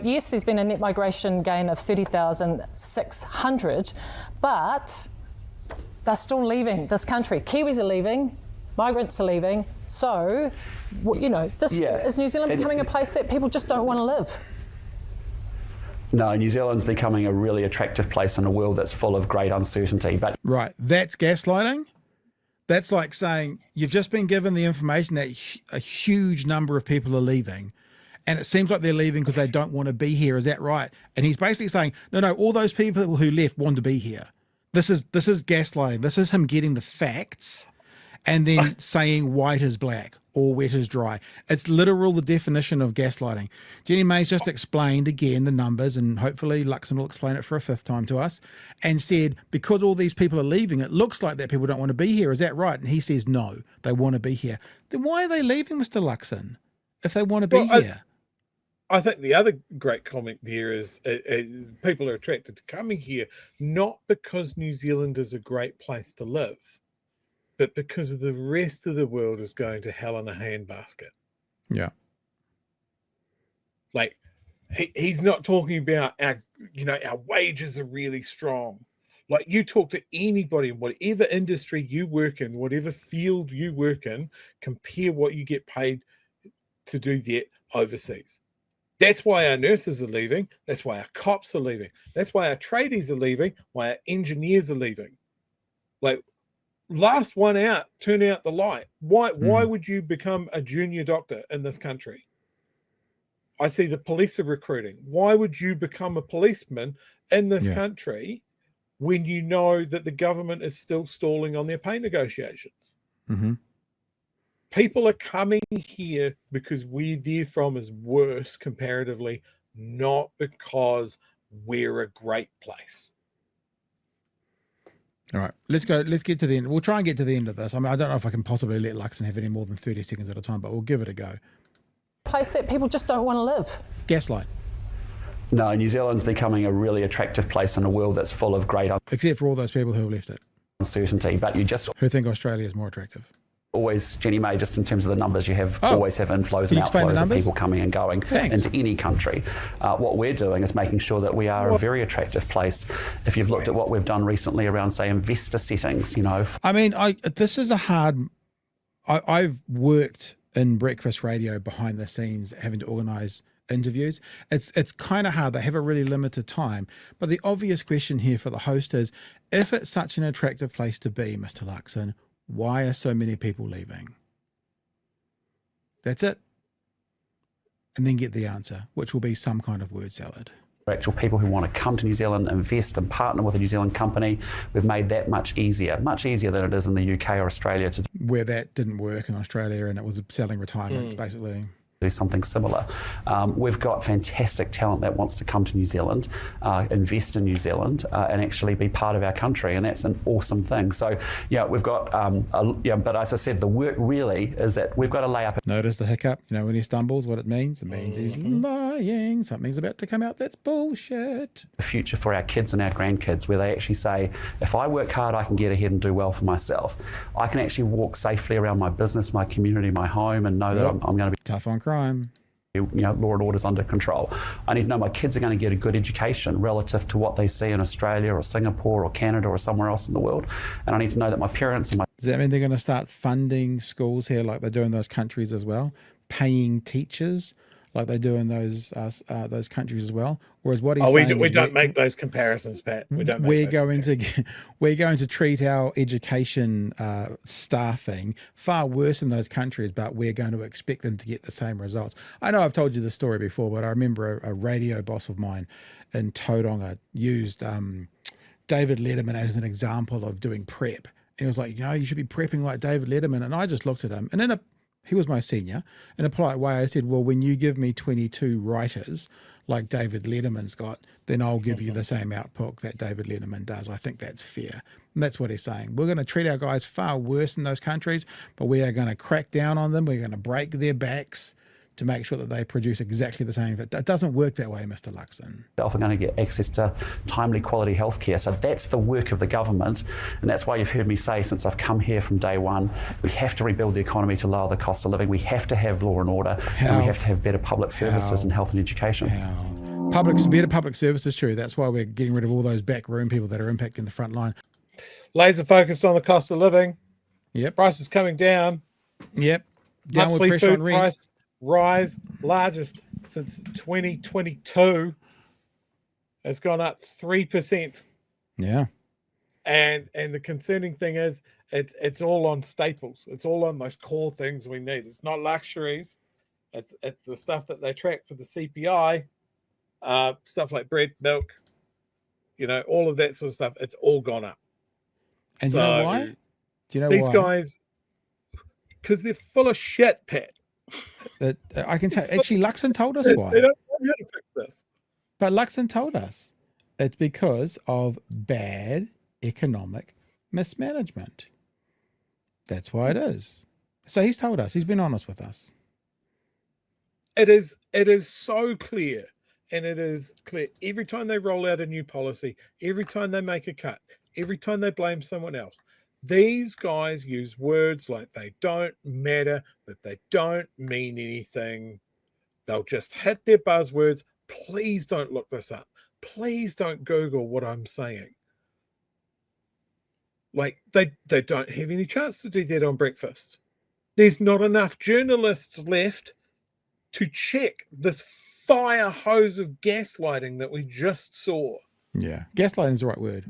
Yes, there's been a net migration gain of 30,600, but they're still leaving this country. Kiwis are leaving, migrants are leaving, so, is New Zealand becoming a place that people just don't want to live? No, New Zealand's becoming a really attractive place in a world that's full of great uncertainty. But Right, that's gaslighting. That's like saying you've just been given the information that a huge number of people are leaving, and it seems like they're leaving because they don't want to be here. Is that right? And he's basically saying, no, all those people who left want to be here. This is gaslighting. This is him getting the facts and then saying white is black or wet is dry. It's literal the definition of gaslighting. Jenny May's just explained again the numbers, and hopefully Luxon will explain it for a fifth time to us, and said because all these people are leaving, it looks like that people don't want to be here. Is that right? And he says no, they want to be here. Then why are they leaving, Mr. Luxon, if they want to be here? I think the other great comment there is people are attracted to coming here not because New Zealand is a great place to live, but because the rest of the world is going to hell in a handbasket. Yeah. Like, he's not talking about our wages are really strong. Like, you talk to anybody in whatever industry you work in, whatever field you work in, compare what you get paid to do that overseas. That's why our nurses are leaving. That's why our cops are leaving. That's why our tradies are leaving, why our engineers are leaving. Like, last one out, turn out the light. Why would you become a junior doctor in this country? I see the police are recruiting. Why would you become a policeman in this country when you know that the government is still stalling on their pay negotiations? Mm-hmm. People are coming here because where they're from is worse comparatively, not because we're a great place. All right, let's get to the end. We'll try and get to the end of this. I mean, I don't know if I can possibly let Luxon have any more than 30 seconds at a time, but we'll give it a go. Place that people just don't want to live. Gaslight. no, New Zealand's becoming a really attractive place in a world that's full of great Except for all those people who have left it. uncertainty. But you just Who think Australia is more attractive. always, Jenny May, just in terms of the numbers, you always have inflows and outflows of people coming and going into any country. What we're doing is making sure that we are a very attractive place. If you've looked at what we've done recently around, say, investor settings, I mean, this is a hard. I've worked in breakfast radio behind the scenes, having to organise interviews. It's kind of hard. They have a really limited time. But the obvious question here for the host is, if it's such an attractive place to be, Mr. Luxon, why are so many people leaving? That's it. And then get the answer, which will be some kind of word salad. actual people who want to come to New Zealand, invest and partner with a New Zealand company, we've made that much easier than it is in the UK or Australia to where that didn't work in Australia and it was selling retirement, basically. Do something similar. We've got fantastic talent that wants to come to New Zealand, invest in New Zealand, and actually be part of our country, and that's an awesome thing. So, yeah, we've got, but as I said, the work really is that we've got to lay up. Notice the hiccup, when he stumbles, what it means? It means he's lying. Something's about to come out that's bullshit. A future for our kids and our grandkids where they actually say, if I work hard, I can get ahead and do well for myself. I can actually walk safely around my business, my community, my home, and know that I'm going to be tough on crime. Law and order's under control. I need to know my kids are going to get a good education relative to what they see in Australia or Singapore or Canada or somewhere else in the world. And I need to know that my parents and my... Does that mean they're going to start funding schools here like they do in those countries as well? Paying teachers like they do in those countries as well? Whereas what he's saying we don't make those comparisons, Pat. We're going to treat our education staffing far worse in those countries, but we're going to expect them to get the same results. I know I've told you this story before, but I remember a radio boss of mine in Tauranga used David Letterman as an example of doing prep. And he was like, you should be prepping like David Letterman. And I just looked at him, and he was my senior. In a polite way, I said, well, when you give me 22 writers like David Letterman's got, then I'll give you the same output that David Letterman does. I think that's fair. And that's what he's saying. We're going to treat our guys far worse in those countries, but we are going to crack down on them. We're going to break their backs to make sure that they produce exactly the same. It doesn't work that way, Mr. Luxon. They're often going to get access to timely quality healthcare. So that's the work of the government. And that's why you've heard me say since I've come here from day one, we have to rebuild the economy to lower the cost of living. We have to have law and order. And we have to have better public services and health and education. Better public service is true. That's why we're getting rid of all those backroom people that are impacting the front line. Laser focused on the cost of living. Yep. Prices coming down. Yep. Downward Monthly pressure food on rent. price rise, largest since 2022. It's gone up 3%. Yeah. And the concerning thing is it's all on staples. It's all on those core things we need. It's not luxuries. It's the stuff that they track for the CPI, stuff like bread, milk, all of that sort of stuff. It's all gone up. And do you know why? Do you know these why? guys, because they're full of shit, Pat. That I can tell. Actually, Luxon told us why. They don't know how to fix this. But Luxon told us it's because of bad economic mismanagement. That's why it is. So he's told us. He's been honest with us. It is so clear, and it is clear every time they roll out a new policy, every time they make a cut, every time they blame someone else. These guys use words like they don't matter, that they don't mean anything. They'll just hit their buzzwords. Please don't look this up. Please don't Google what I'm saying. Like they don't have any chance to do that on breakfast. There's not enough journalists left to check this fire hose of gaslighting that we just saw. Yeah. Gaslighting is the right word.